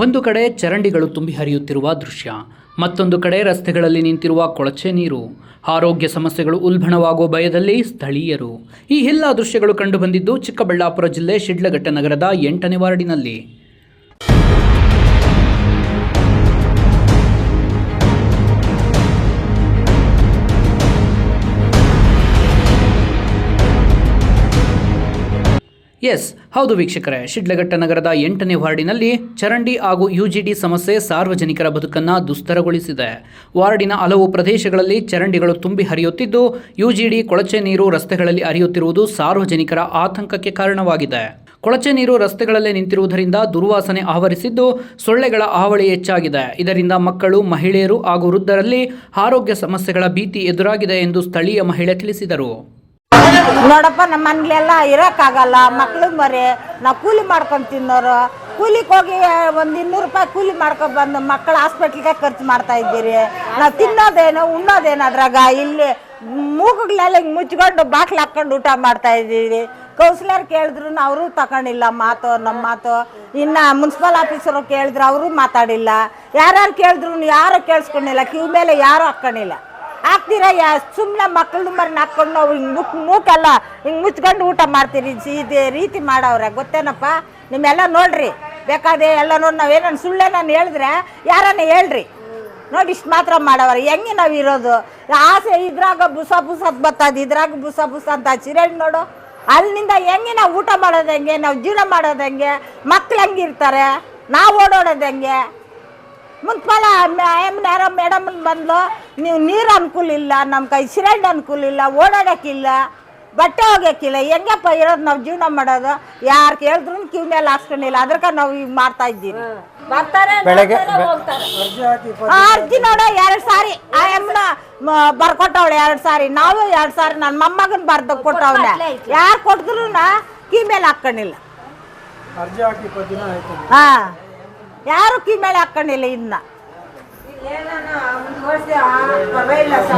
ಒಂದು ಕಡೆ ಚರಂಡಿಗಳು ತುಂಬಿ ಹರಿಯುತ್ತಿರುವ ದೃಶ್ಯ, ಮತ್ತೊಂದು ಕಡೆ ರಸ್ತೆಗಳಲ್ಲಿ ನಿಂತಿರುವ ಕೊಳಚೆ ನೀರು. ಆರೋಗ್ಯ ಸಮಸ್ಯೆಗಳು ಉಲ್ಬಣವಾಗುವ ಭಯದಲ್ಲಿ ಸ್ಥಳೀಯರು. ಈ ಎಲ್ಲ ದೃಶ್ಯಗಳು ಕಂಡುಬಂದಿದ್ದು ಚಿಕ್ಕಬಳ್ಳಾಪುರ ಜಿಲ್ಲೆ ಶಿಡ್ಲಘಟ್ಟ ನಗರದ 8ನೇ ವಾರ್ಡಿನಲ್ಲಿ. ಎಸ್ ಹೌದು ವೀಕ್ಷಕರೇ, ಶಿಡ್ಲಘಟ್ಟ ನಗರದ 8ನೇ ವಾರ್ಡಿನಲ್ಲಿ ಚರಂಡಿ ಹಾಗೂ ಯುಜಿಡಿ ಸಮಸ್ಯೆ ಸಾರ್ವಜನಿಕರ ಬದುಕನ್ನು ದುಸ್ತರಗೊಳಿಸಿದೆ. ವಾರ್ಡಿನ ಹಲವು ಪ್ರದೇಶಗಳಲ್ಲಿ ಚರಂಡಿಗಳು ತುಂಬಿ ಹರಿಯುತ್ತಿದ್ದು, ಯುಜಿಡಿ ಕೊಳಚೆ ನೀರು ರಸ್ತೆಗಳಲ್ಲಿ ಹರಿಯುತ್ತಿರುವುದು ಸಾರ್ವಜನಿಕರ ಆತಂಕಕ್ಕೆ ಕಾರಣವಾಗಿದೆ. ಕೊಳಚೆ ನೀರು ರಸ್ತೆಗಳಲ್ಲೇ ನಿಂತಿರುವುದರಿಂದ ದುರ್ವಾಸನೆ ಆವರಿಸಿದ್ದು, ಸೊಳ್ಳೆಗಳ ಹಾವಳಿ ಹೆಚ್ಚಾಗಿದೆ. ಇದರಿಂದ ಮಕ್ಕಳು, ಮಹಿಳೆಯರು ಹಾಗೂ ವೃದ್ಧರಲ್ಲಿ ಆರೋಗ್ಯ ಸಮಸ್ಯೆಗಳ ಭೀತಿ ಎದುರಾಗಿದೆ ಎಂದು ಸ್ಥಳೀಯ ಮಹಿಳೆ ತಿಳಿಸಿದರು. ನೋಡಪ್ಪ, ನಮ್ಮ ಮನೇಲೆಲ್ಲ ಇರೋಕ್ಕಾಗಲ್ಲ. ಮಕ್ಳು ಮರಿ ನಾವು ಕೂಲಿ ಮಾಡ್ಕೊಂಡು ತಿನ್ನೋರು. ಕೂಲಿಗೆ ಹೋಗಿ ಒಂದು 200 ರೂಪಾಯಿ ಕೂಲಿ ಮಾಡ್ಕೊಂಡು ಬಂದು ಮಕ್ಕಳು ಹಾಸ್ಪಿಟ್ಲಿಗೆ ಖರ್ಚು ಮಾಡ್ತಾ ಇದ್ದೀರಿ. ನಾವು ತಿನ್ನೋದೇನು ಉಣ್ಣೋದೇನು ಅದ್ರಾಗ. ಇಲ್ಲಿ ಮೂಗುಗಳೆಲ್ಲ ಹಿಂಗೆ ಮುಚ್ಕೊಂಡು ಬಾಟ್ಲು ಹಾಕ್ಕೊಂಡು ಊಟ ಮಾಡ್ತಾ ಇದ್ದೀವಿ. ಕೌನ್ಸಿಲರ್ ಕೇಳಿದ್ರು ಅವರು ತಗೊಂಡಿಲ್ಲ ನಮ್ಮ ಮಾತು. ಇನ್ನು ಮುನ್ಸಿಪಲ್ ಆಫೀಸರು ಕೇಳಿದ್ರು ಅವರು ಮಾತಾಡಿಲ್ಲ. ಯಾರ್ಯಾರು ಕೇಳಿದ್ರು ಯಾರು ಕೇಳಿಸ್ಕೊಂಡಿಲ್ಲ. ಕಿವಿ ಮೇಲೆ ಯಾರು ಹಾಕ್ಕೊಂಡಿಲ್ಲ. ಹಾಕ್ತೀರಾ ಸುಮ್ಮನೆ ಮಕ್ಕಳು ಮರಿ ಹಾಕ್ಕೊಂಡು ನಾವು ಹಿಂಗೆ ಮೂಕೆಲ್ಲ ಹಿಂಗೆ ಮುಚ್ಕೊಂಡು ಊಟ ಮಾಡ್ತೀರಿ. ಇದೇ ರೀತಿ ಮಾಡವ್ರೆ ಗೊತ್ತೇನಪ್ಪ. ನಿಮ್ಮೆಲ್ಲ ನೋಡ್ರಿ, ಬೇಕಾದೆ ಎಲ್ಲ ನೋಡಿ. ನಾವೇನು ಸುಳ್ಳೆ ನಾನು ಹೇಳಿದ್ರೆ ಯಾರನ್ನ ಹೇಳ್ರಿ. ನೋಡಿ ಇಷ್ಟು ಮಾತ್ರ ಮಾಡವ್ರೆ. ಹೆಂಗೆ ನಾವು ಇರೋದು ಆಸೆ. ಇದ್ರಾಗ ಬುಸ ಬರ್ತದೆ, ಇದ್ರಾಗ ಬುಸ ಅಂತ ಚಿರೇಣ್ ನೋಡು. ಅಲ್ಲಿಂದ ಹೆಂಗೆ ನಾವು ಊಟ ಮಾಡೋದು ಹೆಂಗೆ, ನಾವು ಜೀವನ ಮಾಡೋದು ಹೆಂಗೆ, ಮಕ್ಳು ಹೆಂಗಿರ್ತಾರೆ, ನಾವು ಓಡಾಡೋದು ಹೆಂಗೆ. ಮುನ್ಸಿಪಲ್ ಯಾರೋ ಮೇಡಮ್ ಬಂದ್ಲು, ನೀವು ನೀರು ಅನುಕೂಲ ಇಲ್ಲ, ನಮ್ಮ ಕೈ ಸಿಲಿಂಡ್ ಅನುಕೂಲ ಇಲ್ಲ, ಓಡಾಡೋಕ್ಕಿಲ್ಲ, ಬಟ್ಟೆ ಹೋಗೋಕ್ಕಿಲ್ಲ, ಹೆಂಗಪ್ಪ ಇರೋದು ನಾವು ಜೀವನ ಮಾಡೋದು. ಯಾರು ಕೇಳಿದ್ರು ಕಿವಿ ಮೇಲೆ ಹಾಕ್ಸ್ಕೊಂಡಿಲ್ಲ. ಅದಕ್ಕೆ ನಾವು ಈಗ ಮಾಡ್ತಾ ಇದ್ದೀವಿ. ಅರ್ಜಿ ನೋಡ 2 ಸಾರಿ ಆ ಎಮ್ಮನ ಬರ್ಕೊಟ್ಟವಳೆ. 2 ಸಾರಿ ನಾವು 2 ಸಾರಿ ನನ್ನ ಮೊಮ್ಮಗನ್ ಬರ್ದು ಕೊಟ್ಟವಳೆ. ಯಾರು ಕೊಟ್ಟಿದ್ರು ಕಿವಿ ಮೇಲೆ ಹಾಕ್ಕೊಂಡಿಲ್ಲ. ಹಾ, ಯಾರು ಕಿವಿ ಮೇಲೆ ಹಾಕೊಂಡಿಲ್ಲ. ಇನ್ನ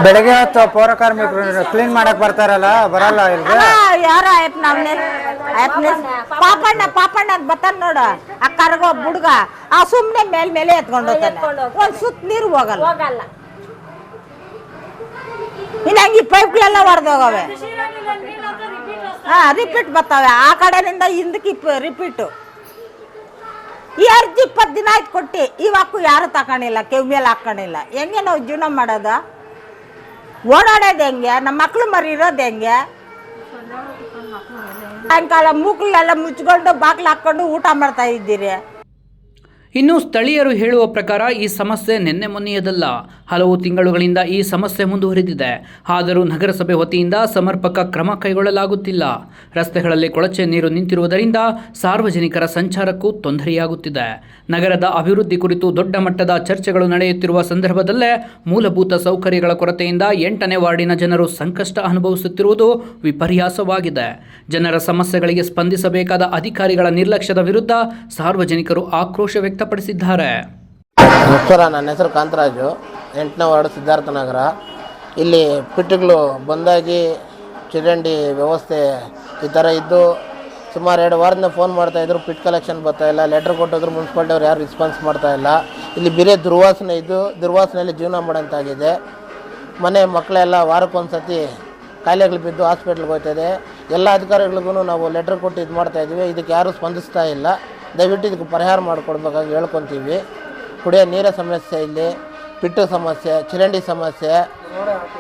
ಬೆಳಗ್ಗೆ ಹೊತ್ತು ಪೌರ ಕಾರ್ಮಿಕರು ಕ್ಲೀನ್ ಮಾಡಕ್ ಬರ್ತಾರಲ್ಲ, ಬರಲ್ಲ ಯಾರ ಪಾಪಣ್ಣ ಅಂತ ಬರ್ತಾನ ನೋಡು. ಆ ಕರ್ಗೋ ಬುಡ್ಗ ಆ ಸುಮ್ನೆ ಮೇಲೆ ಎತ್ಕೊಂಡು ಹೋಗ್ತಾನೆ. ಒಂದ್ ಸುತ್ತ ನೀರು ಹೋಗಲ್ಲ. ಇನ್ನ ಹಂಗೆ ಪೈಪ್ಗಳೆಲ್ಲ ಹೊಡೆದೋಗವೆ. ರಿಪೀಟ್ ಬರ್ತಾವೆ. ಆ ಕಡೆನಿಂದ ಹಿಂದಕ್ಕೆ ರಿಪೀಟು. ಈ ಅರ್ಜಿ 20 ದಿನ ಆಯ್ತು ಕೊಟ್ಟು, ಇವಾಗೂ ಯಾರು ತಗೊಂಡಿಲ್ಲ, ಕಿವಿ ಮೇಲೆ ಹಾಕೊಂಡಿಲ್ಲ. ಹೆಂಗೆ ನಾವು ಜೀವನ ಮಾಡೋದು, ಓಡಾಡೋದು ಹೆಂಗೆ, ನಮ್ಮ ಮಕ್ಳು ಮರಿ ಇರೋದು ಹೆಂಗೆ. ಸಾಯಂಕಾಲ ಮೂಗಳೆಲ್ಲ ಮುಚ್ಕೊಂಡು ಬಾಗ್ಲು ಹಾಕ್ಕೊಂಡು ಊಟ ಮಾಡ್ತಾ ಇದ್ದೀರಿ. ಇನ್ನು ಸ್ಥಳೀಯರು ಹೇಳುವ ಪ್ರಕಾರ ಈ ಸಮಸ್ಯೆ ನಿನ್ನೆ ಮೊನ್ನೆಯದಲ್ಲ, ಹಲವು ತಿಂಗಳುಗಳಿಂದ ಈ ಸಮಸ್ಯೆ ಮುಂದುವರಿದಿದೆ. ಆದರೂ ನಗರಸಭೆ ವತಿಯಿಂದ ಸಮರ್ಪಕ ಕ್ರಮ ಕೈಗೊಳ್ಳಲಾಗುತ್ತಿಲ್ಲ. ರಸ್ತೆಗಳಲ್ಲಿ ಕೊಳಚೆ ನೀರು ನಿಂತಿರುವುದರಿಂದ ಸಾರ್ವಜನಿಕರ ಸಂಚಾರಕ್ಕೂ ತೊಂದರೆಯಾಗುತ್ತಿದೆ. ನಗರದ ಅಭಿವೃದ್ಧಿ ಕುರಿತು ದೊಡ್ಡ ಮಟ್ಟದ ಚರ್ಚೆಗಳು ನಡೆಯುತ್ತಿರುವ ಸಂದರ್ಭದಲ್ಲೇ ಮೂಲಭೂತ ಸೌಕರ್ಯಗಳ ಕೊರತೆಯಿಂದ 8ನೇ ವಾರ್ಡಿನ ಜನರು ಸಂಕಷ್ಟ ಅನುಭವಿಸುತ್ತಿರುವುದು ವಿಪರ್ಯಾಸವಾಗಿದೆ. ಜನರ ಸಮಸ್ಯೆಗಳಿಗೆ ಸ್ಪಂದಿಸಬೇಕಾದ ಅಧಿಕಾರಿಗಳ ನಿರ್ಲಕ್ಷ್ಯದ ವಿರುದ್ಧ ಸಾರ್ವಜನಿಕರು ಆಕ್ರೋಶ ವ್ಯಕ್ತಪಡಿಸಿದ್ದಾರೆ. ನಮಸ್ಕಾರ, ನನ್ನ ಹೆಸರು ಕಾಂತರಾಜು, 8ನೇ ವಾರ್ಡ್ ಸಿದ್ಧಾರ್ಥ ನಗರ. ಇಲ್ಲಿ ಪಿಟ್ಟುಗಳು ಬಂದಾಗಿ ಚರಂಡಿ ವ್ಯವಸ್ಥೆ ಈ ಥರ ಇದ್ದು ಸುಮಾರು 2 ವಾರದಿಂದ ಫೋನ್ ಮಾಡ್ತಾಯಿದ್ರು. ಪಿಟ್ ಕಲೆಕ್ಷನ್ ಬರ್ತಾಯಿಲ್ಲ. ಲೆಟ್ರ್ ಕೊಟ್ಟಿದ್ರು, ಮುನ್ಸಿಪಾಲ್ಟಿಯವ್ರು ಯಾರು ರೆಸ್ಪಾನ್ಸ್ ಮಾಡ್ತಾಯಿಲ್ಲ. ಇಲ್ಲಿ ಬೇರೆ ದುರ್ವಾಸನೆ ಇದ್ದು ದುರ್ವಾಸನೆಯಲ್ಲಿ ಜೀವನ ಮಾಡೋಂತಾಗಿದೆ. ಮನೆ ಮಕ್ಕಳೆಲ್ಲ ವಾರಕ್ಕೊಂದು ಸತಿ ಕಾಯಿಲೆಗಳು ಬಿದ್ದು ಹಾಸ್ಪಿಟ್ಲ್ಗೆ ಹೋಗ್ತಾಯಿದೆ. ಎಲ್ಲ ಅಧಿಕಾರಿಗಳಿಗೂ ನಾವು ಲೆಟ್ರ್ ಕೊಟ್ಟು ಇದು ಮಾಡ್ತಾಯಿದ್ದೀವಿ. ಇದಕ್ಕೆ ಯಾರೂ ಸ್ಪಂದಿಸ್ತಾ ಇಲ್ಲ. ದಯವಿಟ್ಟು ಇದಕ್ಕೆ ಪರಿಹಾರ ಮಾಡಿಕೊಡ್ಬೇಕಾಗಿ ಹೇಳ್ಕೊತೀವಿ. ಕುಡಿಯೋ ನೀರ ಸಮಸ್ಯೆ, ಇಲ್ಲಿ ಪಿಟ್ಟು ಸಮಸ್ಯೆ, ಚರಂಡಿ ಸಮಸ್ಯೆ,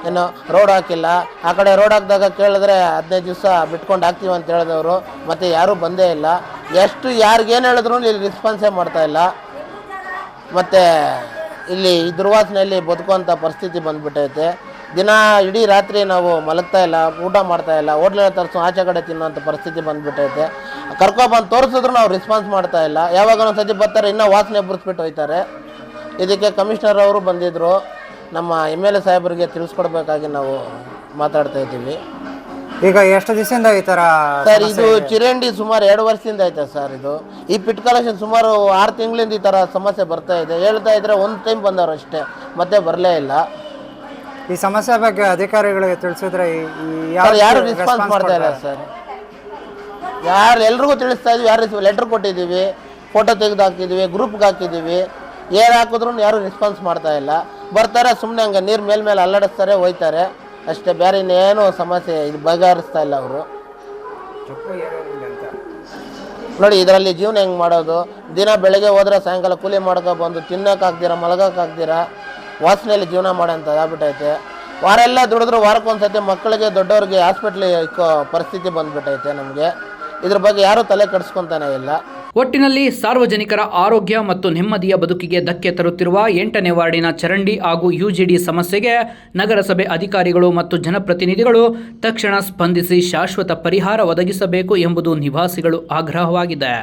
ಏನು ರೋಡ್ ಹಾಕಿಲ್ಲ. ಆ ಕಡೆ ರೋಡ್ ಹಾಕಿದಾಗ ಕೇಳಿದ್ರೆ 15 ದಿವಸ ಬಿಟ್ಕೊಂಡು ಹಾಕ್ತೀವಿ ಅಂತ ಹೇಳಿದವರು ಮತ್ತು ಯಾರೂ ಬಂದೇ ಇಲ್ಲ. ಯಾರಿಗೇನು ಹೇಳಿದ್ರು ಇಲ್ಲಿ ರೆಸ್ಪಾನ್ಸೇ ಮಾಡ್ತಾಯಿಲ್ಲ. ಮತ್ತು ಇಲ್ಲಿ ಈ ದುರ್ವಾಸನೆಯಲ್ಲಿ ಬದುಕುವಂಥ ಪರಿಸ್ಥಿತಿ ಬಂದುಬಿಟ್ಟೈತೆ. ದಿನ ಇಡೀ ರಾತ್ರಿ ನಾವು ಮಲಗ್ತಾ ಇಲ್ಲ, ಊಟ ಮಾಡ್ತಾಯಿಲ್ಲ, ಹೋಟ್ಲೆಲ್ಲ ತರಿಸೋ ಆಚೆ ಕಡೆ ತಿನ್ನೋಂಥ ಪರಿಸ್ಥಿತಿ ಬಂದುಬಿಟ್ಟೈತೆ. ಕರ್ಕೊಬಂದು ತೋರಿಸಿದ್ರು ನಾವು ರೆಸ್ಪಾನ್ಸ್ ಮಾಡ್ತಾಯಿಲ್ಲ. ಯಾವಾಗ ಒಂದು ಸತಿ ಬರ್ತಾರೆ, ಇನ್ನೂ ವಾಸನೆ ಬುರ್ಸ್ಬಿಟ್ಟು ಹೋಗ್ತಾರೆ. ಇದಕ್ಕೆ ಕಮಿಷನರ್ ಅವರು ಬಂದಿದ್ದರು. ನಮ್ಮ MLA ಸಾಹೇಬರಿಗೆ ತಿಳಿಸ್ಕೊಡ್ಬೇಕಾಗಿ ನಾವು ಮಾತಾಡ್ತಾ ಇದ್ದೀವಿ. ಈಗ ಎಷ್ಟು ದಿವಸದಿಂದ ಈ ಥರ ಸರ್? ಇದು ಚಿರಂಡಿ ಸುಮಾರು 2 ವರ್ಷದಿಂದ ಐತೆ ಸರ್. ಇದು ಈ ಪಿಟ್ ಕಲೆಕ್ಷನ್ ಸುಮಾರು 6 ತಿಂಗಳಿಂದ ಈ ಥರ ಸಮಸ್ಯೆ ಬರ್ತಾ ಇದೆ. ಹೇಳ್ತಾ ಇದ್ರೆ ಒಂದು ಟೈಮ್ ಬಂದವರು ಅಷ್ಟೇ, ಮತ್ತೆ ಬರಲೇ ಇಲ್ಲ. ಈ ಸಮಸ್ಯೆ ಬಗ್ಗೆ ಅಧಿಕಾರಿಗಳಿಗೆ ತಿಳಿಸಿದ್ರೆ ಯಾರು ರೆಸ್ಪಾನ್ಸ್ ಮಾಡ್ತಾ ಇಲ್ಲ ಸರ್. ಎಲ್ರಿಗೂ ತಿಳಿಸ್ತಾ ಇದ್ವಿ, ಯಾರು ಲೆಟ್ರ್ ಕೊಟ್ಟಿದ್ದೀವಿ. ಫೋಟೋ ತೆಗೆದು ಹಾಕಿದ್ದೀವಿ, ಗ್ರೂಪ್ಗೆ ಹಾಕಿದ್ದೀವಿ. ಏರ್ ಹಾಕಿದ್ರು ಯಾರು ರೆಸ್ಪಾನ್ಸ್ ಮಾಡ್ತಾ ಇಲ್ಲ. ಬರ್ತಾರೆ ಸುಮ್ಮನೆ ಹಂಗೆ ನೀರು ಮೇಲೆ ಅಲ್ಲಾಡಿಸ್ತಾರೆ, ಹೋಯ್ತಾರೆ ಅಷ್ಟೇ. ಬೇರೆ ಇನ್ನೇನು ಸಮಸ್ಯೆ ಇದು ಬಗೆಹರಿಸ್ತಾ ಇಲ್ಲ ಅವರು. ನೋಡಿ ಇದರಲ್ಲಿ ಜೀವನ ಹೆಂಗೆ ಮಾಡೋದು? ದಿನ ಬೆಳಗ್ಗೆ ಹೋದ್ರೆ ಸಾಯಂಕಾಲ ಕೂಲಿ ಮಾಡ್ಕೊ ಬಂದು ತಿನ್ನೋಕ್ಕಾಗ್ದಿರ, ಮಲಗೋಕ್ಕಾಗ್ದಿರ, ವಾಸನೆಯಲ್ಲಿ ಜೀವನ ಮಾಡೋಂಥದ್ದು ಆಗ್ಬಿಟ್ಟೈತೆ. ವಾರ ಎಲ್ಲ ದುಡಿದ್ರು ವಾರಕ್ಕೊಂದ್ಸತಿ ಮಕ್ಕಳಿಗೆ ದೊಡ್ಡವ್ರಿಗೆ ಹಾಸ್ಪಿಟ್ಲಿಗೆ ಇಕ್ಕೋ ಪರಿಸ್ಥಿತಿ ಬಂದುಬಿಟ್ಟೈತೆ ನಮಗೆ. ಇದ್ರ ಬಗ್ಗೆ ಯಾರೂ ತಲೆ ಕೆಡಿಸ್ಕೊತಾನೆ ಇಲ್ಲ. ಒಟ್ಟಿನಲ್ಲಿ ಸಾರ್ವಜನಿಕರ ಆರೋಗ್ಯ ಮತ್ತು ನೆಮ್ಮದಿಯ ಬದುಕಿಗೆ ಧಕ್ಕೆ ತರುತ್ತಿರುವ 8ನೇ ವಾರ್ಡಿನ ಚರಂಡಿ ಹಾಗೂ ಯುಜಿಡಿ ಸಮಸ್ಯೆಗೆ ನಗರಸಭೆ ಅಧಿಕಾರಿಗಳು ಮತ್ತು ಜನಪ್ರತಿನಿಧಿಗಳು ತಕ್ಷಣ ಸ್ಪಂದಿಸಿ ಶಾಶ್ವತ ಪರಿಹಾರ ಒದಗಿಸಬೇಕು ಎಂಬುದು ನಿವಾಸಿಗಳು ಆಗ್ರಹವಾಗಿದೆ.